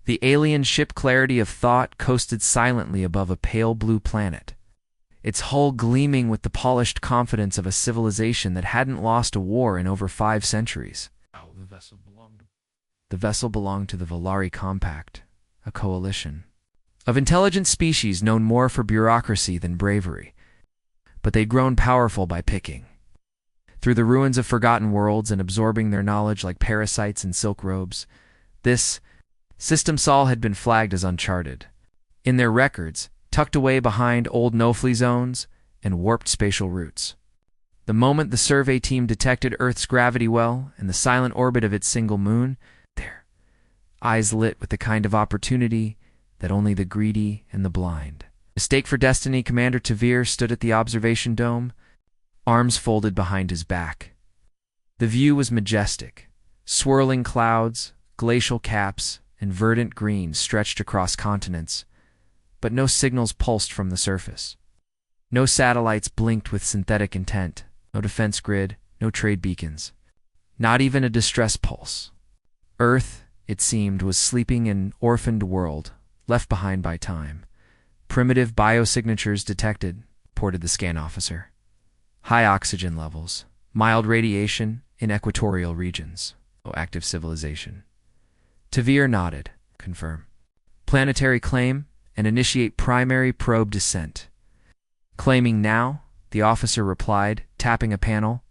The alien ship Clarity of Thought coasted silently above a pale blue planet, its hull gleaming with the polished confidence of a civilization that hadn't lost a war in over 5 centuries. The vessel belonged to the Valari Compact, a coalition of intelligent species known more for bureaucracy than bravery, but they'd grown powerful by picking through the ruins of forgotten worlds and absorbing their knowledge like parasites in silk robes. This System Sol had been flagged as uncharted. In their records, tucked away behind old no-fly zones and warped spatial routes. The moment the survey team detected Earth's gravity well and the silent orbit of its single moon, their eyes lit with the kind of opportunity that only the greedy and the blind. Mistake for destiny, Commander Tavir stood at the observation dome, arms folded behind his back. The view was majestic. Swirling clouds, glacial caps, and verdant green stretched across continents, but no signals pulsed from the surface. No satellites blinked with synthetic intent, no defense grid, no trade beacons. Not even a distress pulse. Earth, it seemed, was sleeping an orphaned world, left behind by time. Primitive biosignatures detected, reported the scan officer. High oxygen levels, mild radiation in equatorial regions. No active civilization. Tavir nodded. Confirm. Planetary claim and initiate primary probe descent. Claiming now, the officer replied, tapping a panel.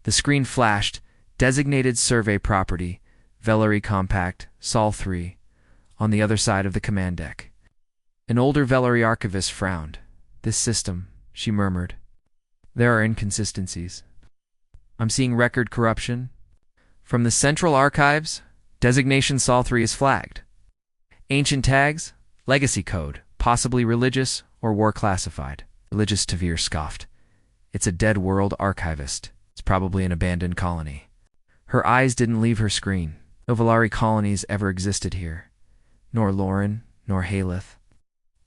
The screen flashed, designated survey property, Valari Compact, Sol 3, on the other side of the command deck. An older Valari archivist frowned. This system, she murmured. There are inconsistencies. I'm seeing record corruption. From the central archives, designation Sol 3 is flagged. Ancient tags, legacy code, possibly religious or war classified. Religious, Tavir scoffed. It's a dead world archivist. It's probably an abandoned colony. Her eyes didn't leave her screen. No Valari colonies ever existed here. Nor Lauren, nor Haleth.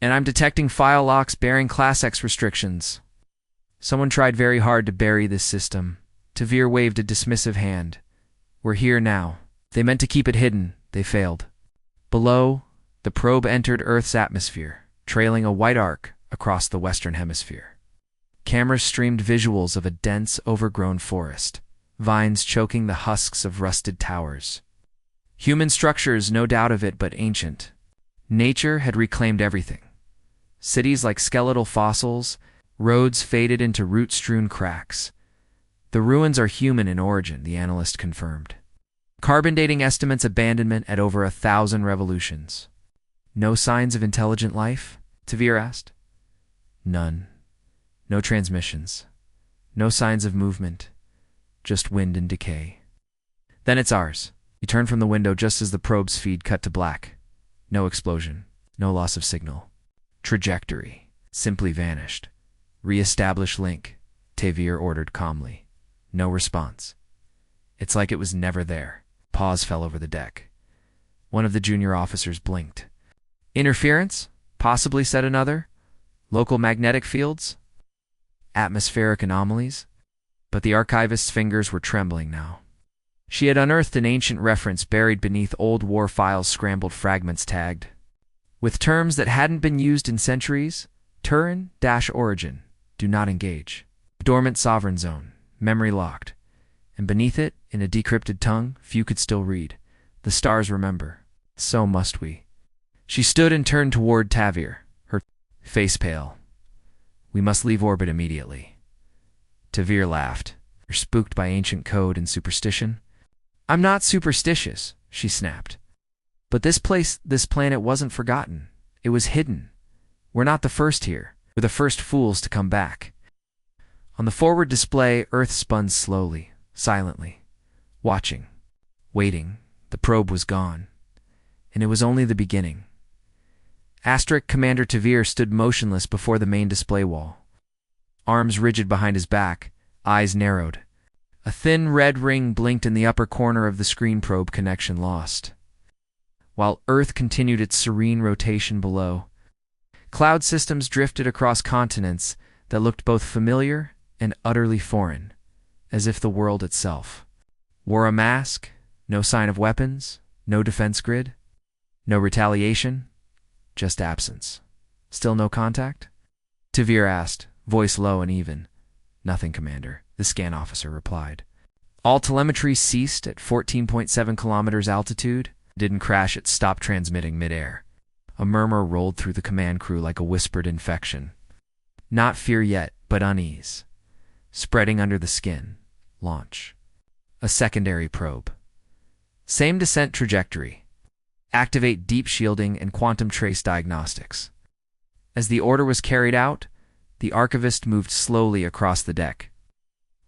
And I'm detecting file locks bearing Class X restrictions. Someone tried very hard to bury this system. Tavir waved a dismissive hand. We're here now. They meant to keep it hidden. They failed. Below, the probe entered Earth's atmosphere, trailing a white arc across the western hemisphere. Cameras streamed visuals of a dense, overgrown forest, vines choking the husks of rusted towers. Human structures, no doubt of it, but ancient. Nature had reclaimed everything. Cities like skeletal fossils, roads faded into root-strewn cracks. The ruins are human in origin, the analyst confirmed. Carbon dating estimates abandonment at over 1,000 revolutions. No signs of intelligent life? Tavir asked. None. No transmissions. No signs of movement. Just wind and decay. Then it's ours. He turned from the window just as the probe's feed cut to black. No explosion. No loss of signal. Trajectory. Simply vanished. Re-establish link, Tavir ordered calmly. No response. It's like it was never there. Pause fell over the deck. One of the junior officers blinked. Interference? Possibly, said another. Local magnetic fields? Atmospheric anomalies? But the archivist's fingers were trembling now. She had unearthed an ancient reference buried beneath old war files, scrambled fragments tagged with terms that hadn't been used in centuries. Turin-origin. Do not engage. Dormant sovereign zone. Memory locked. And beneath it, in a decrypted tongue few could still read, the stars remember. So must we. She stood and turned toward Tavir, her face pale. We must leave orbit immediately. Tavir laughed. You're spooked by ancient code and superstition? I'm not superstitious, she snapped. But this planet wasn't forgotten. It was hidden. We're not the first here. We're the first fools to come back. On the forward display, Earth spun slowly, silently. Watching. Waiting. The probe was gone. And it was only the beginning. Commander Tavir stood motionless before the main display wall. Arms rigid behind his back, eyes narrowed. A thin red ring blinked in the upper corner of the screen. Probe connection lost. While Earth continued its serene rotation below, cloud systems drifted across continents that looked both familiar and utterly foreign, as if the world itself wore a mask. No sign of weapons, no defense grid, No retaliation, just absence. Still no contact? Tavir asked, voice low and even. Nothing, Commander, the scan officer replied. All telemetry ceased at 14.7 kilometers altitude. Didn't crash, it stopped transmitting midair. A murmur rolled through the command crew like a whispered infection. Not fear yet, but unease. Spreading under the skin. Launch. A secondary probe. Same descent trajectory. Activate deep shielding and quantum trace diagnostics. As the order was carried out, the archivist moved slowly across the deck,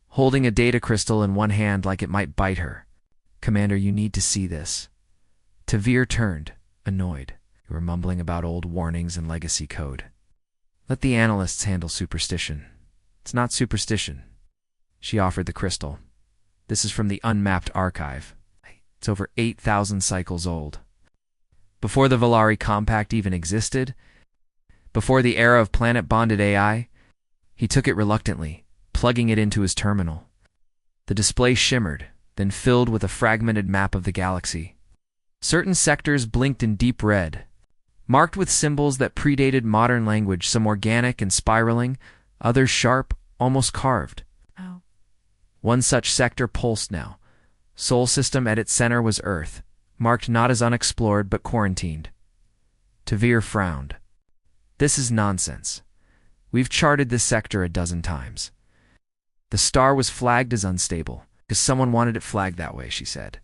holding a data crystal in one hand like it might bite her. Commander, you need to see this. Tavir turned, annoyed. You were mumbling about old warnings and legacy code. Let the analysts handle superstition. It's not superstition. She offered the crystal. This is from the unmapped archive. It's over 8,000 cycles old. Before the Valari Compact even existed, before the era of planet-bonded AI, he took it reluctantly, plugging it into his terminal. The display shimmered, then filled with a fragmented map of the galaxy. Certain sectors blinked in deep red, marked with symbols that predated modern language, some organic and spiraling, others sharp, almost carved. Oh. One such sector pulsed now. Sol system at its center was Earth, marked not as unexplored but quarantined. Tavir frowned. This is nonsense. We've charted this sector a dozen times. The star was flagged as unstable, because someone wanted it flagged that way, she said.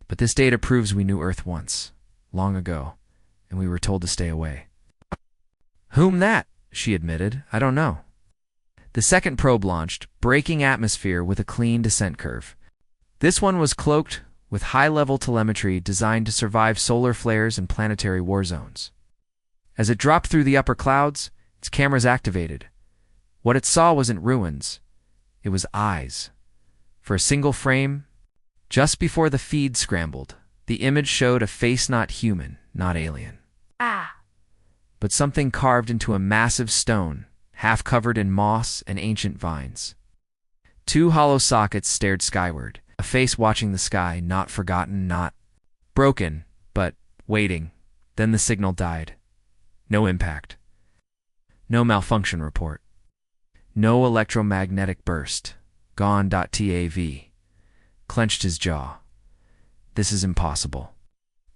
But this data proves we knew Earth once, long ago, and we were told to stay away. Whom that? She admitted. I don't know. The second probe launched, breaking atmosphere with a clean descent curve. This one was cloaked with high-level telemetry designed to survive solar flares and planetary war zones. As it dropped through the upper clouds, its cameras activated. What it saw wasn't ruins. It was eyes. For a single frame, just before the feed scrambled, the image showed a face not human, not alien. But something carved into a massive stone, half covered in moss and ancient vines. Two hollow sockets stared skyward, a face watching the sky, not forgotten, not broken, but waiting. Then the signal died. No impact. No malfunction report. No electromagnetic burst. Gone.tav. Clenched his jaw. This is impossible.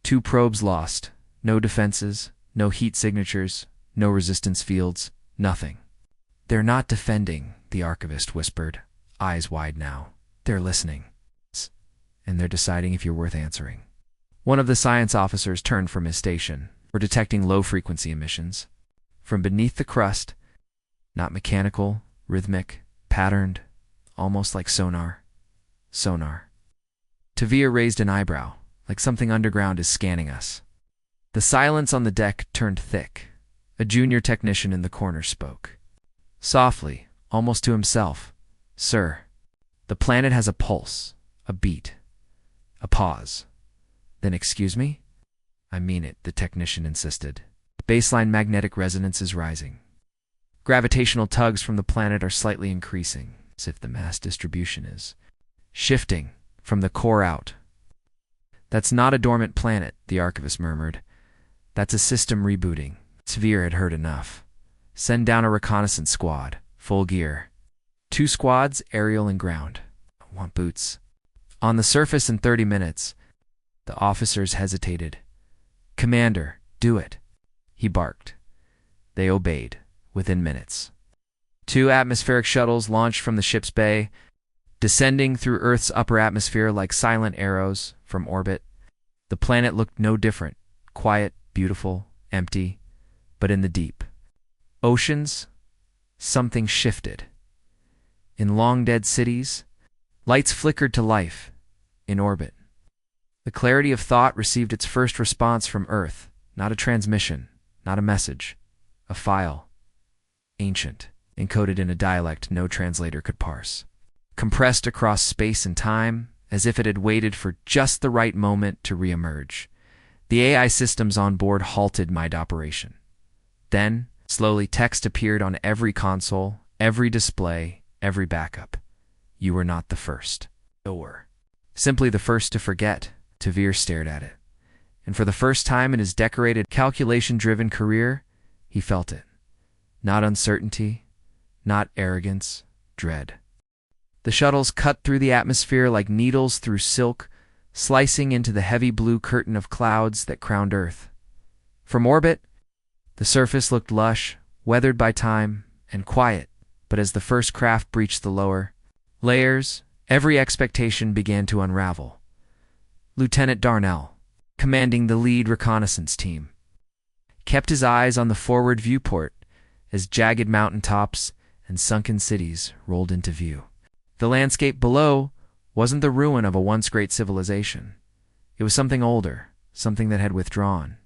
Two probes lost. No defenses, no heat signatures, no resistance fields, nothing. They're not defending, the archivist whispered, eyes wide now. They're listening. And they're deciding if you're worth answering. One of the science officers turned from his station. We're detecting low-frequency emissions. From beneath the crust, not mechanical, rhythmic, patterned, almost like sonar. Sonar. Tavir raised an eyebrow, like something underground is scanning us. The silence on the deck turned thick. A junior technician in the corner spoke. Softly, almost to himself. Sir, the planet has a pulse, a beat, a pause. Then excuse me? I mean it, the technician insisted. Baseline magnetic resonance is rising. Gravitational tugs from the planet are slightly increasing, as if the mass distribution is shifting from the core out. That's not a dormant planet, the archivist murmured. That's a system rebooting. Tavir had heard enough. Send down a reconnaissance squad, full gear. 2 squads, aerial and ground. I want boots. On the surface in 30 minutes. The officers hesitated. Commander, do it. He barked. They obeyed, within minutes. 2 atmospheric shuttles launched from the ship's bay, descending through Earth's upper atmosphere like silent arrows from orbit. The planet looked no different, quiet, beautiful, empty, but in the deep oceans, something shifted. In long-dead cities, lights flickered to life, in orbit. The clarity of thought received its first response from Earth, not a transmission, not a message, a file, ancient, encoded in a dialect no translator could parse, compressed across space and time as if it had waited for just the right moment to reemerge. The AI systems on board halted mind operation. Then, slowly, text appeared on every console, every display, every backup. You were not the first. Or simply the first to forget. Tavir stared at it. and for the first time in his decorated, calculation-driven career, he felt it. Not uncertainty, not arrogance, dread. The shuttles cut through the atmosphere like needles through silk, slicing into the heavy blue curtain of clouds that crowned Earth. From orbit, the surface looked lush, weathered by time, and quiet, but as the first craft breached the lower layers, every expectation began to unravel. Lieutenant Darnell, commanding the lead reconnaissance team, kept his eyes on the forward viewport as jagged mountaintops and sunken cities rolled into view. The landscape below wasn't the ruin of a once great civilization. It was something older, something that had withdrawn.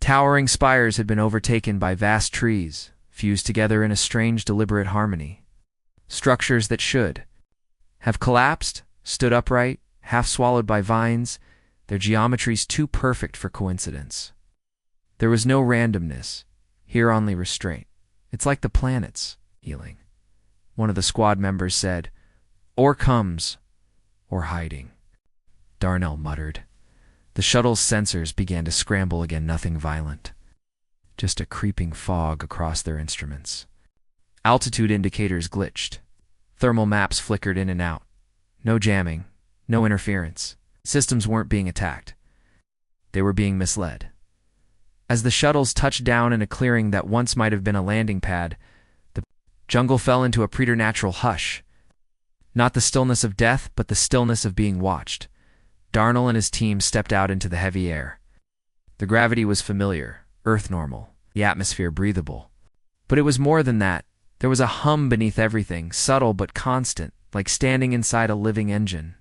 Towering spires had been overtaken by vast trees, fused together in a strange, deliberate harmony. Structures that should have collapsed, stood upright, half swallowed by vines, their geometries too perfect for coincidence. There was no randomness, here only restraint. It's like the planets, healing. One of the squad members said, "Or comes, or hiding." Darnell muttered. The shuttle's sensors began to scramble again, nothing violent. Just a creeping fog across their instruments. Altitude indicators glitched. Thermal maps flickered in and out. No jamming, no interference. Systems weren't being attacked. They were being misled. As the shuttles touched down in a clearing that once might have been a landing pad, the jungle fell into a preternatural hush. Not the stillness of death, but the stillness of being watched. Darnell and his team stepped out into the heavy air. The gravity was familiar, Earth normal, the atmosphere breathable. But it was more than that. There was a hum beneath everything, subtle but constant, like standing inside a living engine.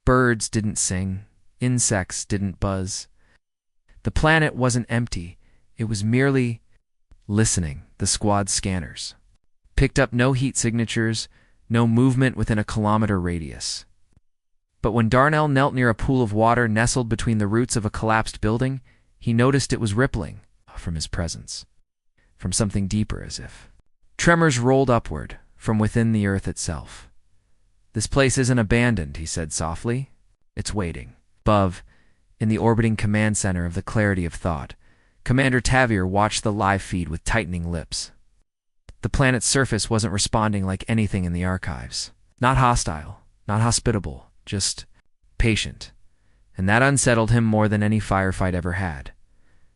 Birds didn't sing. Insects didn't buzz. The planet wasn't empty. It was merely listening. The squad scanners picked up no heat signatures, no movement within a kilometer radius. But when Darnell knelt near a pool of water nestled between the roots of a collapsed building, he noticed it was rippling from his presence, from something deeper, as if tremors rolled upward from within the earth itself. "This place isn't abandoned," he said softly. "It's waiting." Above, in the orbiting command center of the Clarity of Thought, Commander Tavier watched the live feed with tightening lips. The planet's surface wasn't responding like anything in the archives. Not hostile, not hospitable, just patient. And that unsettled him more than any firefight ever had.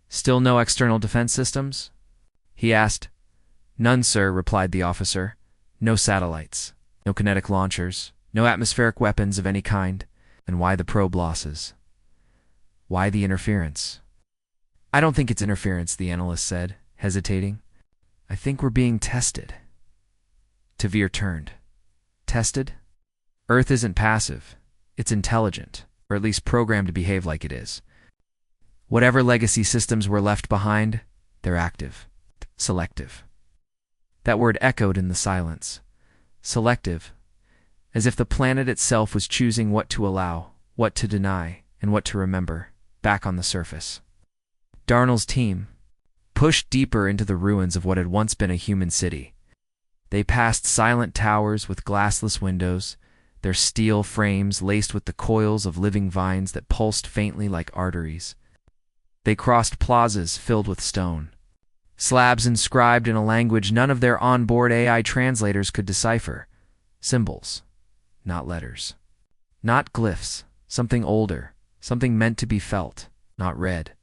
"Still no external defense systems?" he asked. "None, sir," replied the officer. "No satellites, no kinetic launchers, no atmospheric weapons of any kind." "And why the probe losses? Why the interference?" "I don't think it's interference," the analyst said, hesitating. "I think we're being tested." Tavier turned. "Tested? Earth isn't passive. It's intelligent, or at least programmed to behave like it is. Whatever legacy systems were left behind, they're active. Selective." That word echoed in the silence. Selective, as if the planet itself was choosing what to allow, what to deny, and what to remember, back on the surface. Darnell's team pushed deeper into the ruins of what had once been a human city. They passed silent towers with glassless windows, their steel frames laced with the coils of living vines that pulsed faintly like arteries. They crossed plazas filled with stone, slabs inscribed in a language none of their onboard AI translators could decipher. Symbols, not letters. Not glyphs, something older, something meant to be felt, not read.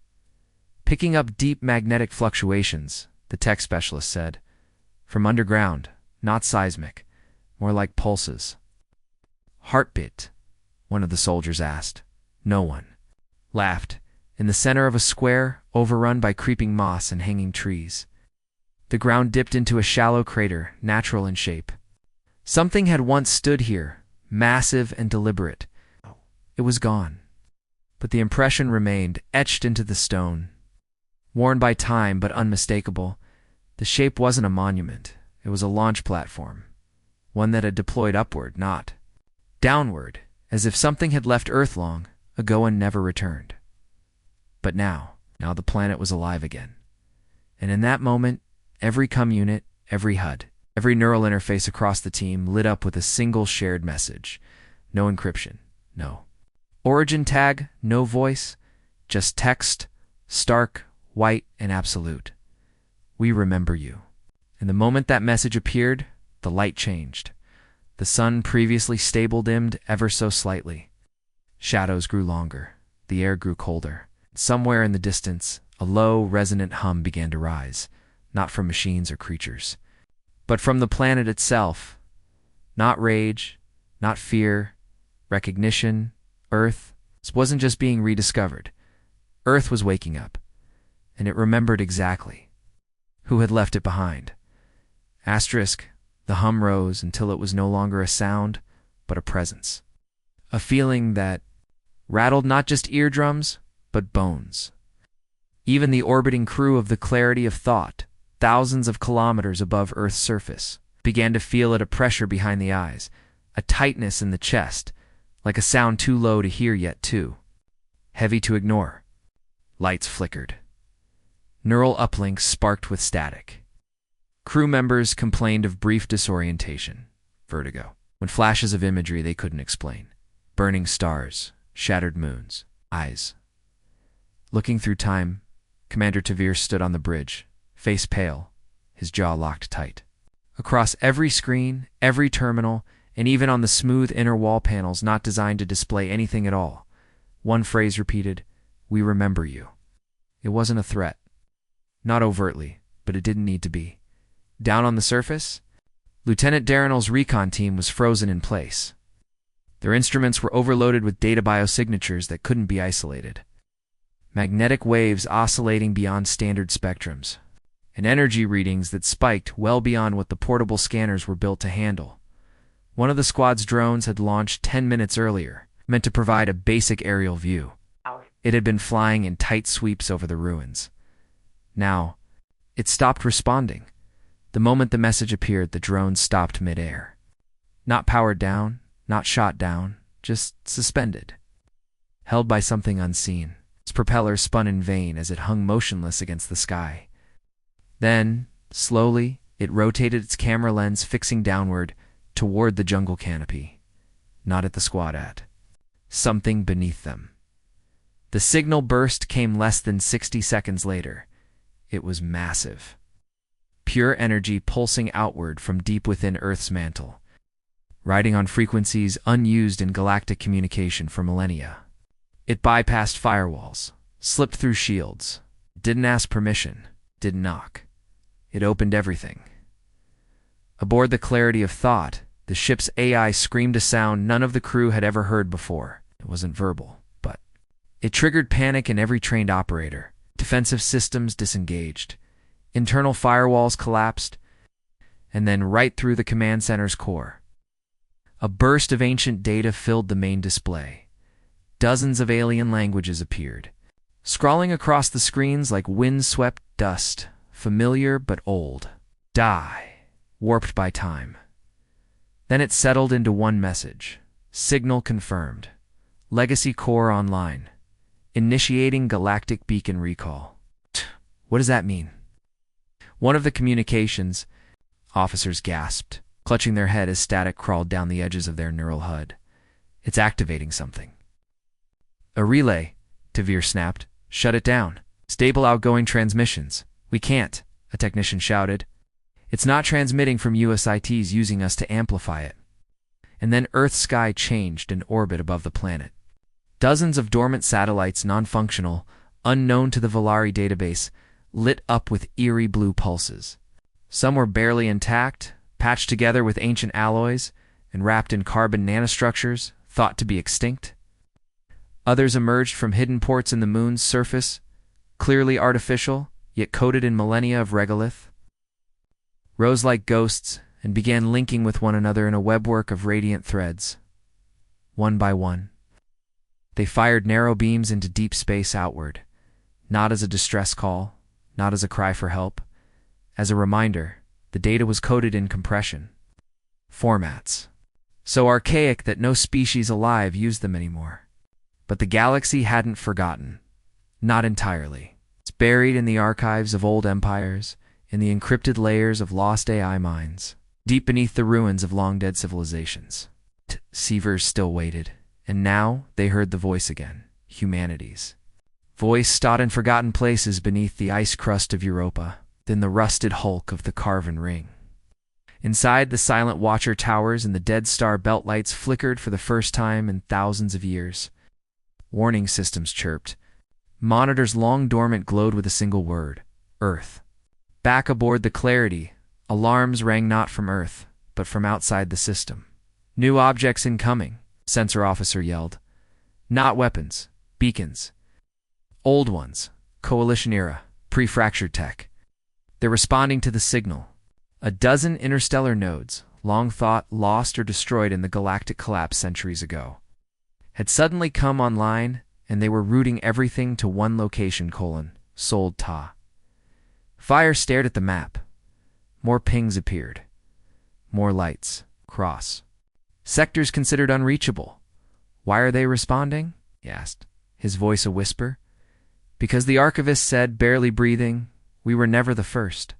"Picking up deep magnetic fluctuations," the tech specialist said. "From underground, not seismic, more like pulses." "Heartbeat?" one of the soldiers asked. No one laughed. In the center of a square, overrun by creeping moss and hanging trees, the ground dipped into a shallow crater, natural in shape. Something had once stood here, massive and deliberate. It was gone. But the impression remained, etched into the stone. Worn by time, but unmistakable. The shape wasn't a monument. It was a launch platform. One that had deployed upward, not downward, as if something had left Earth long ago and never returned. But now the planet was alive again. And in that moment, every comm unit, every HUD, every neural interface across the team lit up with a single shared message. No encryption, no origin tag, no voice, just text, stark, white, and absolute. We remember you. And the moment that message appeared, the light changed. The sun, previously stable, dimmed ever so slightly. Shadows grew longer. The air grew colder. Somewhere in the distance, a low, resonant hum began to rise, not from machines or creatures, but from the planet itself. Not rage, not fear, recognition. Earth wasn't just being rediscovered. Earth was waking up, and it remembered exactly who had left it behind. Asterisk, the hum rose until it was no longer a sound, but a presence. A feeling that rattled not just eardrums, but bones. Even the orbiting crew of the Clarity of Thought, thousands of kilometers above Earth's surface, began to feel it, a pressure behind the eyes, a tightness in the chest, like a sound too low to hear yet too heavy to ignore. Lights flickered. Neural uplinks sparked with static. Crew members complained of brief disorientation, vertigo, when flashes of imagery they couldn't explain. Burning stars, shattered moons, eyes. Looking through time, Commander Tavir stood on the bridge, face pale, his jaw locked tight. Across every screen, every terminal, and even on the smooth inner wall panels not designed to display anything at all, one phrase repeated, "We remember you." It wasn't a threat. Not overtly, but it didn't need to be. Down on the surface, Lieutenant Darrenell's recon team was frozen in place. Their instruments were overloaded with data biosignatures that couldn't be isolated. Magnetic waves oscillating beyond standard spectrums, and energy readings that spiked well beyond what the portable scanners were built to handle. One of the squad's drones had launched 10 minutes earlier, meant to provide a basic aerial view. It had been flying in tight sweeps over the ruins. Now, it stopped responding. The moment the message appeared, the drone stopped mid-air. Not powered down, not shot down, just suspended. Held by something unseen. Its propeller spun in vain as it hung motionless against the sky. Then, slowly, it rotated its camera lens, fixing downward, toward the jungle canopy. Not at the squad, something beneath them. The signal burst came less than 60 seconds later. It was massive. Pure energy pulsing outward from deep within Earth's mantle, riding on frequencies unused in galactic communication for millennia. It bypassed firewalls, slipped through shields, didn't ask permission, didn't knock. It opened everything. Aboard the Clarity of Thought, the ship's AI screamed a sound none of the crew had ever heard before. It wasn't verbal, but it triggered panic in every trained operator. Defensive systems disengaged. Internal firewalls collapsed, and then right through the command center's core. A burst of ancient data filled the main display. Dozens of alien languages appeared, scrawling across the screens like wind-swept dust, familiar but old. Die, warped by time. Then it settled into one message. Signal confirmed. Legacy core online. Initiating galactic beacon recall. What does that mean? One of the communications officers gasped, clutching their head as static crawled down the edges of their neural HUD. It's activating something. A relay, Tavir snapped. Shut it down. Stable outgoing transmissions. We can't, a technician shouted. It's not transmitting from USITs, using us to amplify it. And then Earth's sky changed in orbit above the planet. Dozens of dormant satellites, non-functional, unknown to the Volari database, lit up with eerie blue pulses. Some were barely intact, patched together with ancient alloys, and wrapped in carbon nanostructures, thought to be extinct. Others emerged from hidden ports in the moon's surface, clearly artificial, yet coated in millennia of regolith. Rose like ghosts and began linking with one another in a webwork of radiant threads. One by one, they fired narrow beams into deep space outward, not as a distress call, not as a cry for help. As a reminder, the data was coded in compression formats, so archaic that no species alive used them anymore. But the galaxy hadn't forgotten. Not entirely. It's buried in the archives of old empires, in the encrypted layers of lost AI minds, deep beneath the ruins of long-dead civilizations. Seavers still waited, and now they heard the voice again, humanity's. Voice stood in forgotten places beneath the ice crust of Europa, then the rusted hulk of the carven ring. Inside the silent watcher towers and the dead star belt lights flickered for the first time in thousands of years. Warning systems chirped. Monitors long dormant glowed with a single word: Earth. Back aboard the Clarity, alarms rang not from Earth, but from outside the system. New objects incoming, sensor officer yelled. Not weapons, beacons. Old ones, Coalition era, pre-fractured tech. They're responding to the signal. A dozen interstellar nodes, long thought lost or destroyed in the galactic collapse centuries ago, had suddenly come online, and they were routing everything to one location: Sold Ta. Fire stared at the map. More pings appeared. More lights. Cross. Sectors considered unreachable. Why are they responding? He asked, his voice a whisper. Because the archivist said, barely breathing, we were never the first.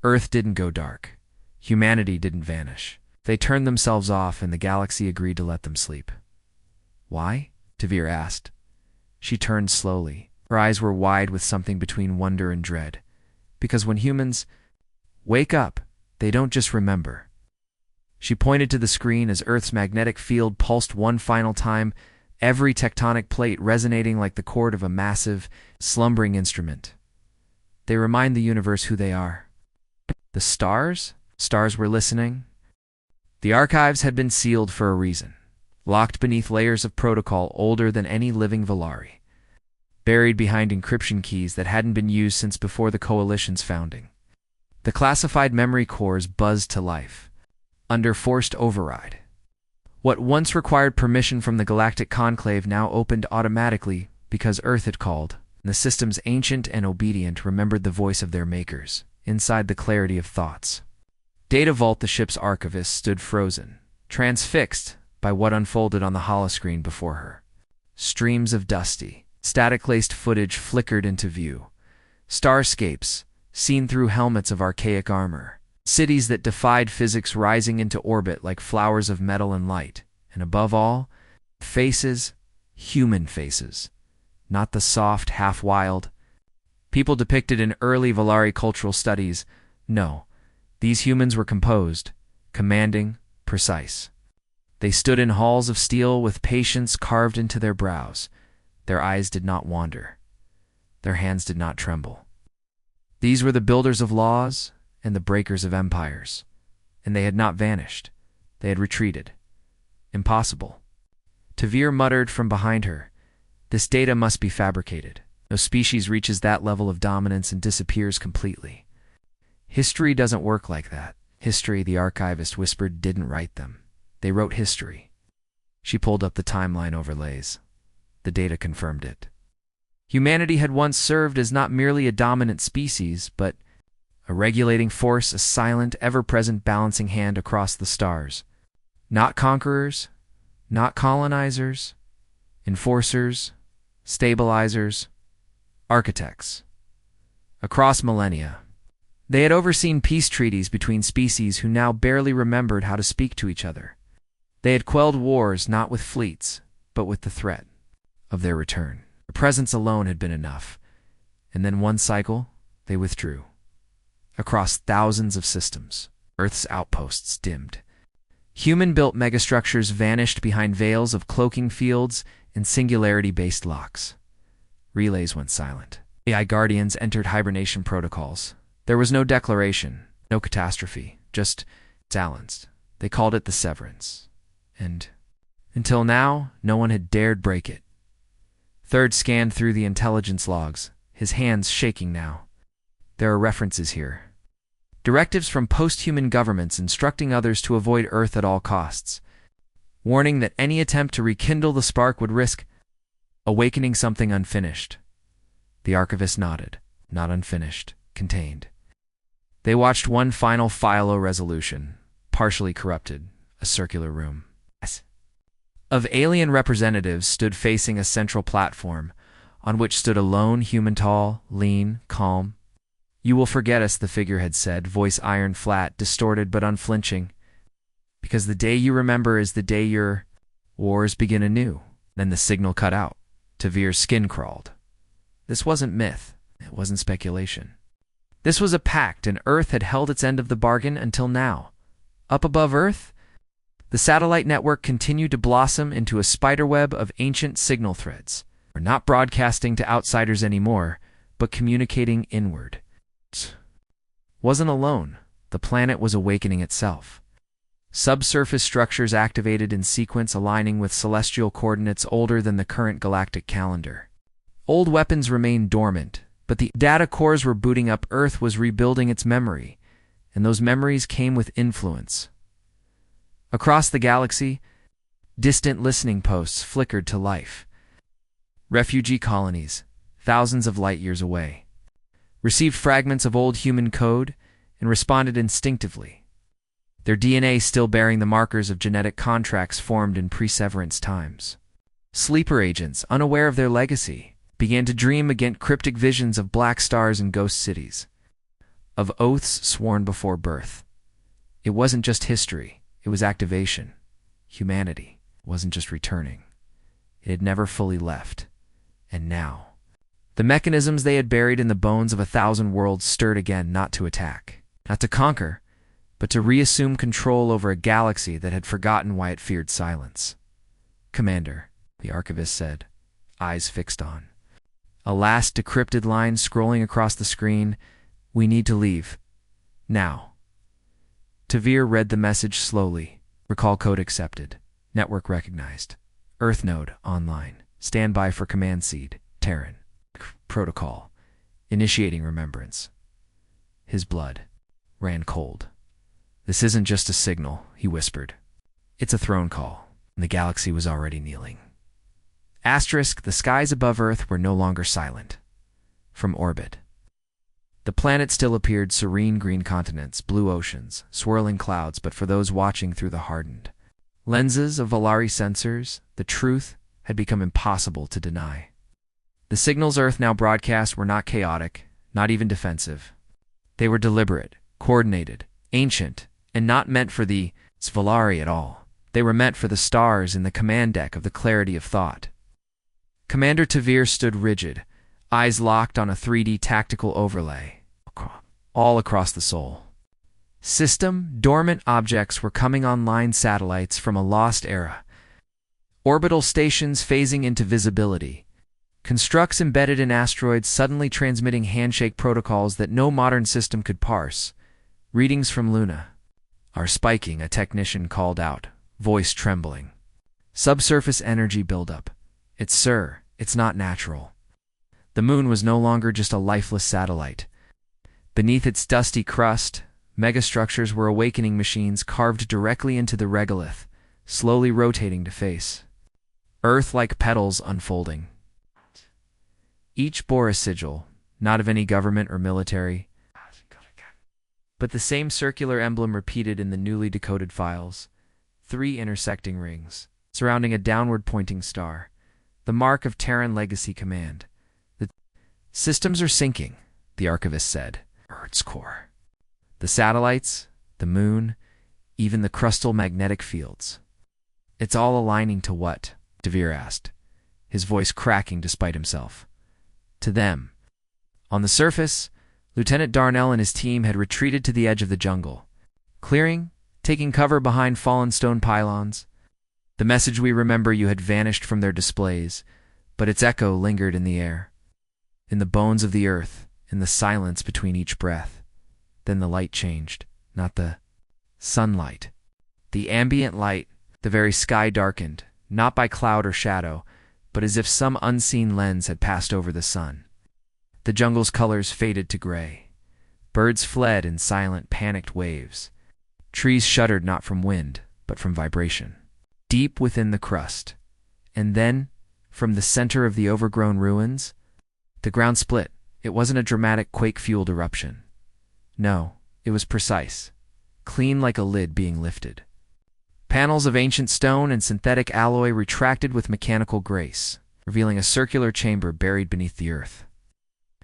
Earth didn't go dark. Humanity didn't vanish. They turned themselves off, and the galaxy agreed to let them sleep. Why? Tavir asked. She turned slowly. Her eyes were wide with something between wonder and dread. Because when humans wake up, they don't just remember. She pointed to the screen as Earth's magnetic field pulsed one final time, every tectonic plate resonating like the chord of a massive, slumbering instrument. They remind the universe who they are. The stars? Stars were listening. The archives had been sealed for a reason, locked beneath layers of protocol older than any living Valari, buried behind encryption keys that hadn't been used since before the Coalition's founding. The classified memory cores buzzed to life, under forced override. What once required permission from the Galactic Conclave now opened automatically because Earth had called, and the systems ancient and obedient remembered the voice of their makers, inside the clarity of thoughts. Data Vault, the ship's archivist, stood frozen, transfixed by what unfolded on the holoscreen before her. Streams of dusty, static-laced footage flickered into view. Starscapes, seen through helmets of archaic armor. Cities that defied physics rising into orbit like flowers of metal and light. And above all, faces, human faces. Not the soft, half-wild people depicted in early Valari cultural studies. No, these humans were composed, commanding, precise. They stood in halls of steel with patience carved into their brows. Their eyes did not wander. Their hands did not tremble. These were the builders of laws and the breakers of empires. And they had not vanished. They had retreated. Impossible. Tavir muttered from behind her, "This data must be fabricated. No species reaches that level of dominance and disappears completely. History doesn't work like that." History, the archivist whispered, didn't write them. They wrote history. She pulled up the timeline overlays. The data confirmed it. Humanity had once served as not merely a dominant species, but a regulating force, a silent, ever-present balancing hand across the stars. Not conquerors, not colonizers, enforcers, stabilizers, architects. Across millennia, they had overseen peace treaties between species who now barely remembered how to speak to each other. They had quelled wars not with fleets, but with the threat of their return. Their presence alone had been enough. And then one cycle, they withdrew. Across thousands of systems, Earth's outposts dimmed. Human-built megastructures vanished behind veils of cloaking fields and singularity-based locks. Relays went silent. AI guardians entered hibernation protocols. There was no declaration, no catastrophe, just silence. They called it the Severance. And until now, no one had dared break it. Third scanned through the intelligence logs, his hands shaking now. There are references here. Directives from post-human governments instructing others to avoid Earth at all costs. Warning that any attempt to rekindle the spark would risk awakening something unfinished. The archivist nodded. Not unfinished. Contained. They watched one final philo resolution, partially corrupted, a circular room. Of alien representatives stood facing a central platform, on which stood a lone human, tall, lean, calm. "You will forget us," the figurehead said, voice iron flat, distorted but unflinching. "Because the day you remember is the day your wars begin anew." Then the signal cut out. Tavir's skin crawled. This wasn't myth. It wasn't speculation. This was a pact, and Earth had held its end of the bargain until now. Up above Earth, the satellite network continued to blossom into a spiderweb of ancient signal threads. We're not broadcasting to outsiders anymore, but communicating inward. It wasn't alone. The planet was awakening itself. Subsurface structures activated in sequence, aligning with celestial coordinates older than the current galactic calendar. Old weapons remained dormant, but the data cores were booting up. Earth was rebuilding its memory, and those memories came with influence. Across the galaxy, distant listening posts flickered to life. Refugee colonies, thousands of light years away, received fragments of old human code and responded instinctively, their DNA still bearing the markers of genetic contracts formed in pre-severance times. Sleeper agents, unaware of their legacy, began to dream against cryptic visions of black stars and ghost cities, of oaths sworn before birth. It wasn't just history, it was activation. Humanity wasn't just returning. It had never fully left. And now, the mechanisms they had buried in the bones of 1,000 worlds stirred again, not to attack, not to conquer, but to reassume control over a galaxy that had forgotten why it feared silence. "Commander," the archivist said, eyes fixed on. A last decrypted line scrolling across the screen, "We need to leave. Now." Tavir read the message slowly. Recall code accepted. Network recognized. Earth node online. Stand by for command seed. Terran. Protocol. Initiating remembrance. His blood ran cold. "This isn't just a signal," he whispered. "It's a throne call," and the galaxy was already kneeling. Asterisk, the skies above Earth were no longer silent. From orbit, the planet still appeared serene green continents, blue oceans, swirling clouds, but for those watching through the hardened lenses of Valari sensors, the truth had become impossible to deny. The signals Earth now broadcast were not chaotic, not even defensive. They were deliberate, coordinated, ancient, and not meant for the Valari at all. They were meant for the stars in the command deck of the clarity of thought. Commander Tavir stood rigid, eyes locked on a 3D tactical overlay, all across the soul. System, dormant objects were coming online, satellites from a lost era. Orbital stations phasing into visibility. Constructs embedded in asteroids suddenly transmitting handshake protocols that no modern system could parse. Readings from Luna are spiking, a technician called out, voice trembling. Subsurface energy buildup. It's not natural. The moon was no longer just a lifeless satellite. Beneath its dusty crust, megastructures were awakening machines carved directly into the regolith, slowly rotating to face Earth like petals unfolding. Each bore a sigil, not of any government or military, but the same circular emblem repeated in the newly decoded files. 3 intersecting rings, surrounding a downward-pointing star, the mark of Terran Legacy Command. "The systems are syncing," the archivist said. Earth's core. The satellites, the moon, even the crustal magnetic fields. "It's all aligning to what?" Tavir asked, his voice cracking despite himself. "To them." On the surface, Lieutenant Darnell and his team had retreated to the edge of the jungle, clearing, taking cover behind fallen stone pylons. The message we remember you had vanished from their displays, but its echo lingered in the air, in the bones of the earth, in the silence between each breath. Then the light changed, not the sunlight. The ambient light, the very sky darkened, not by cloud or shadow, but as if some unseen lens had passed over the sun. The jungle's colors faded to gray. Birds fled in silent, panicked waves. Trees shuddered not from wind, but from vibration. Deep within the crust, and then, from the center of the overgrown ruins, the ground split. It wasn't a dramatic quake-fueled eruption. No, it was precise, clean like a lid being lifted. Panels of ancient stone and synthetic alloy retracted with mechanical grace, revealing a circular chamber buried beneath the earth.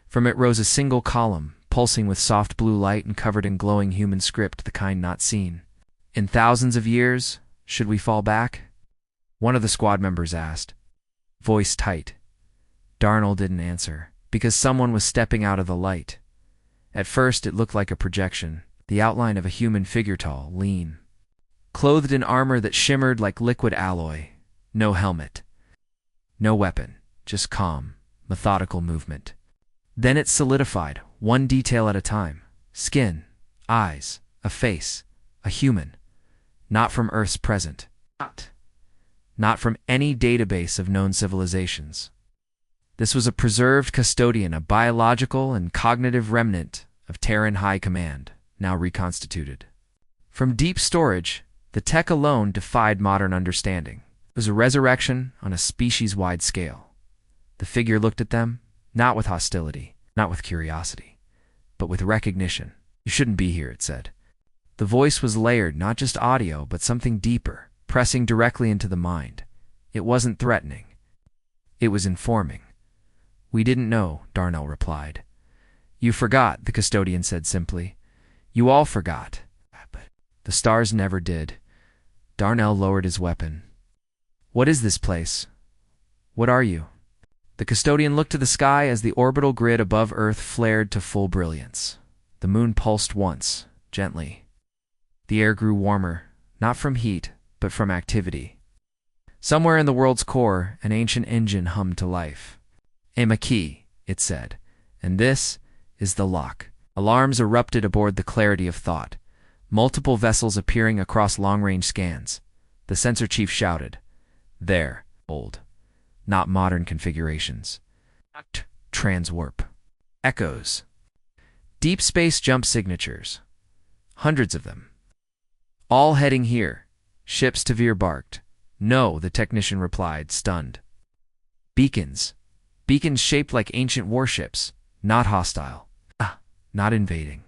From it rose a single column, pulsing with soft blue light and covered in glowing human script, the kind not seen. "In thousands of years, should we fall back?" one of the squad members asked, voice tight. Darnell didn't answer. because someone was stepping out of the light. At first, it looked like a projection, the outline of a human figure, tall, lean, clothed in armor that shimmered like liquid alloy. No helmet, no weapon, just calm, methodical movement. Then it solidified, one detail at a time. Skin, eyes, a face, a human. Not from Earth's present. Not from any database of known civilizations. This was a preserved custodian, a biological and cognitive remnant of Terran High Command, now reconstituted. From deep storage, the tech alone defied modern understanding. It was a resurrection on a species-wide scale. The figure looked at them, not with hostility, not with curiosity, but with recognition. "You shouldn't be here," it said. The voice was layered, not just audio, but something deeper, pressing directly into the mind. It wasn't threatening. It was informing. "We didn't know," Darnell replied. "You forgot," the custodian said simply. "You all forgot." But the stars never did. Darnell lowered his weapon. "What is this place? What are you?" The custodian looked to the sky as the orbital grid above Earth flared to full brilliance. The moon pulsed once, gently. The air grew warmer, not from heat, but from activity. Somewhere in the world's core, an ancient engine hummed to life. "Aim a key," it said, "and this is the lock." Alarms erupted aboard the Clarity of Thought, multiple vessels appearing across long-range scans. The sensor chief shouted, "There, old, not modern configurations. Transwarp. Echoes. Deep space jump signatures. Hundreds of them. All heading here." Ships Tavir barked. "No," the technician replied, stunned. "Beacons. Beacons shaped like ancient warships. Not hostile. Not invading.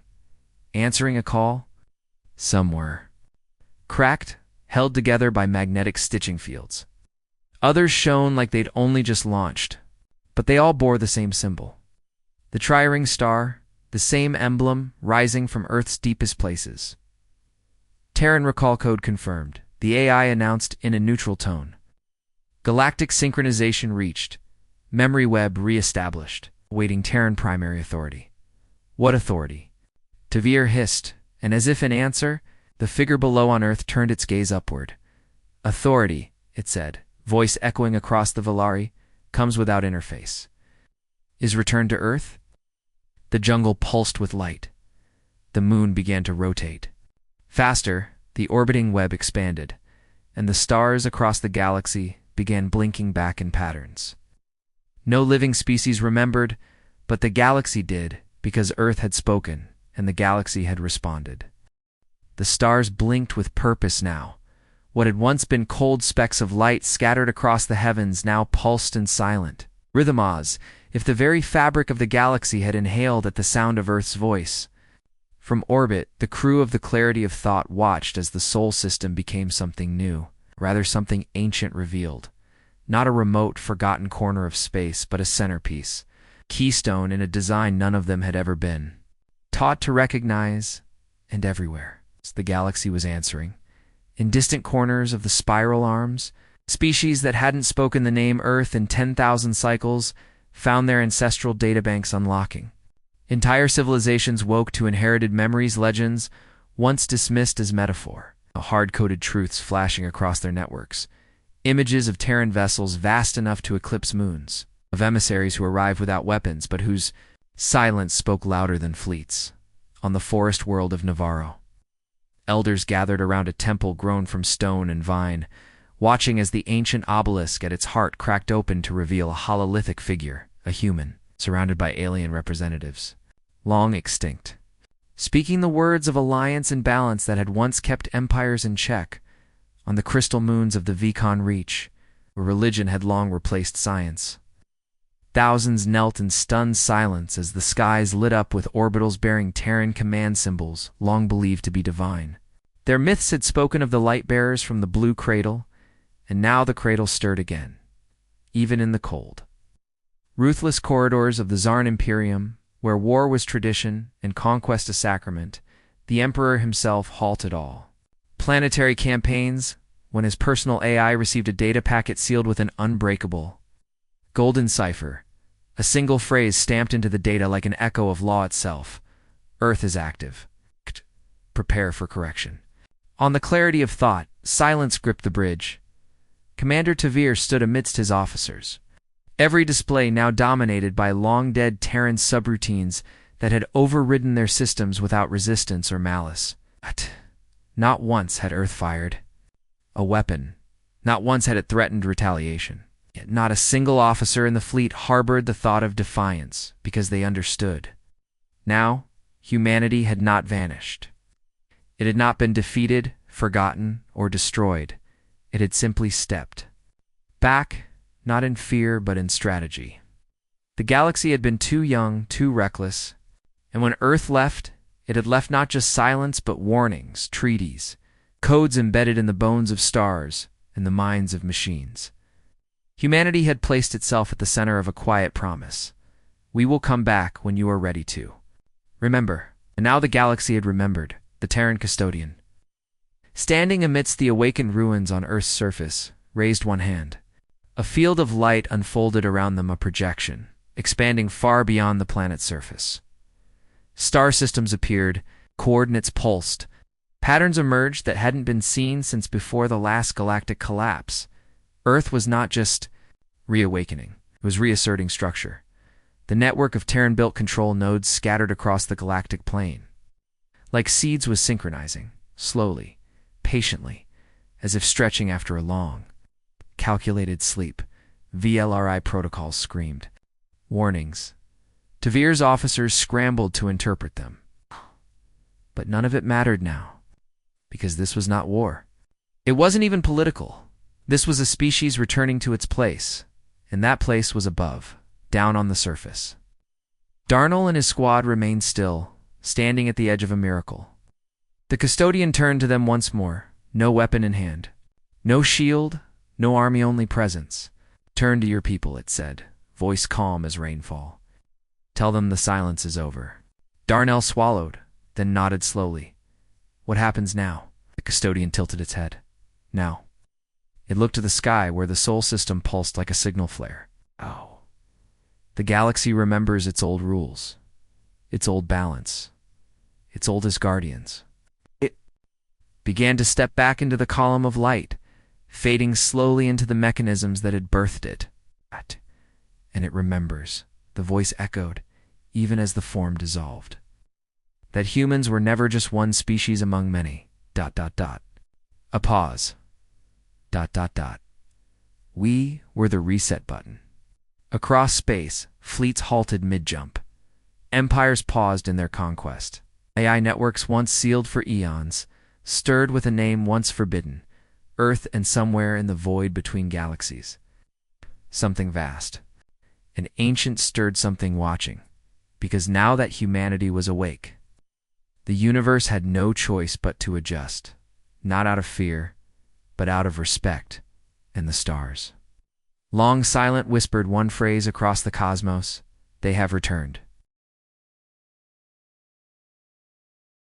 Answering a call? Somewhere. Cracked, held together by magnetic stitching fields. Others shone like they'd only just launched, but they all bore the same symbol. The tri-ring star, the same emblem rising from Earth's deepest places. Terran recall code confirmed, the AI announced in a neutral tone. Galactic synchronization reached. Memory web re-established, awaiting Terran primary authority. What authority? Tavir hissed, and as if in answer, the figure below on Earth turned its gaze upward. "Authority," it said, voice echoing across the Valari, "comes without interface." "Is returned to Earth?" The jungle pulsed with light. The moon began to rotate. Faster, the orbiting web expanded, and the stars across the galaxy began blinking back in patterns. No living species remembered, but the galaxy did, because Earth had spoken, and the galaxy had responded. The stars blinked with purpose now. What had once been cold specks of light scattered across the heavens now pulsed and silent. Rhythmos, if the very fabric of the galaxy had inhaled at the sound of Earth's voice. From orbit, the crew of the Clarity of Thought watched as the Sol system became something new, rather something ancient revealed. Not a remote, forgotten corner of space, but a centerpiece. Keystone in a design none of them had ever been. Taught to recognize, and everywhere. The galaxy was answering. In distant corners of the spiral arms, species that hadn't spoken the name Earth in 10,000 cycles found their ancestral databanks unlocking. Entire civilizations woke to inherited memories, legends, once dismissed as metaphor. Hard-coded truths flashing across their networks. Images of Terran vessels vast enough to eclipse moons. Of emissaries who arrived without weapons, but whose silence spoke louder than fleets. On the forest world of Navarro. Elders gathered around a temple grown from stone and vine, watching as the ancient obelisk at its heart cracked open to reveal a hololithic figure, a human, surrounded by alien representatives. Long extinct. Speaking the words of alliance and balance that had once kept empires in check. On the crystal moons of the Vicon Reach, where religion had long replaced science. Thousands knelt in stunned silence as the skies lit up with orbitals bearing Terran command symbols, long believed to be divine. Their myths had spoken of the light bearers from the blue cradle, and now the cradle stirred again, even in the cold. Ruthless corridors of the Zarn Imperium, where war was tradition and conquest a sacrament, the Emperor himself halted all. Planetary campaigns, when his personal AI received a data packet sealed with an unbreakable golden cipher, A single phrase stamped into the data like an echo of law itself. Earth is active. Prepare for correction. On the clarity of thought, silence gripped the bridge. Commander Tavir stood amidst his officers. Every display now dominated by long-dead Terran subroutines that had overridden their systems without resistance or malice. But not once had Earth fired a weapon. Not once had it threatened retaliation. Yet not a single officer in the fleet harbored the thought of defiance, because they understood. Now, humanity had not vanished. It had not been defeated, forgotten, or destroyed. It had simply stepped back, not in fear but in strategy. The galaxy had been too young, too reckless, and when Earth left, it had left not just silence but warnings, treaties, codes embedded in the bones of stars and the minds of machines. Humanity had placed itself at the center of a quiet promise. We will come back when you are ready to. Remember. And now the galaxy had remembered, the Terran custodian. Standing amidst the awakened ruins on Earth's surface, raised one hand. A field of light unfolded around them, a projection, expanding far beyond the planet's surface. Star systems appeared, coordinates pulsed. Patterns emerged that hadn't been seen since before the last galactic collapse. Earth was not just reawakening, it was reasserting structure. The network of Terran-built control nodes scattered across the galactic plane. Like seeds was synchronizing, slowly, patiently, as if stretching after a long, calculated sleep. VLRI protocols screamed. Warnings. Tavir's officers scrambled to interpret them. But none of it mattered now, because this was not war. It wasn't even political. This was a species returning to its place, and that place was above, down on the surface. Darnell and his squad remained still, standing at the edge of a miracle. The custodian turned to them once more, no weapon in hand. No shield, no army-only presence. Turn to your people, it said, voice calm as rainfall. Tell them the silence is over. Darnell swallowed, then nodded slowly. What happens now? The custodian tilted its head. Now. It looked to the sky where the Sol system pulsed like a signal flare. Oh. The galaxy remembers its old rules, its old balance, its oldest guardians. It began to step back into the column of light, fading slowly into the mechanisms that had birthed it. And it remembers, the voice echoed, even as the form dissolved. That humans were never just one species among many. ... A pause. ... We were the reset button. Across space, fleets halted mid-jump. Empires paused in their conquest. AI networks once sealed for eons, stirred with a name once forbidden, Earth and somewhere in the void between galaxies. Something vast. An ancient stirred something watching, because now that humanity was awake, the universe had no choice but to adjust, not out of fear, but out of respect, and the stars. Long silent whispered one phrase across the cosmos, they have returned.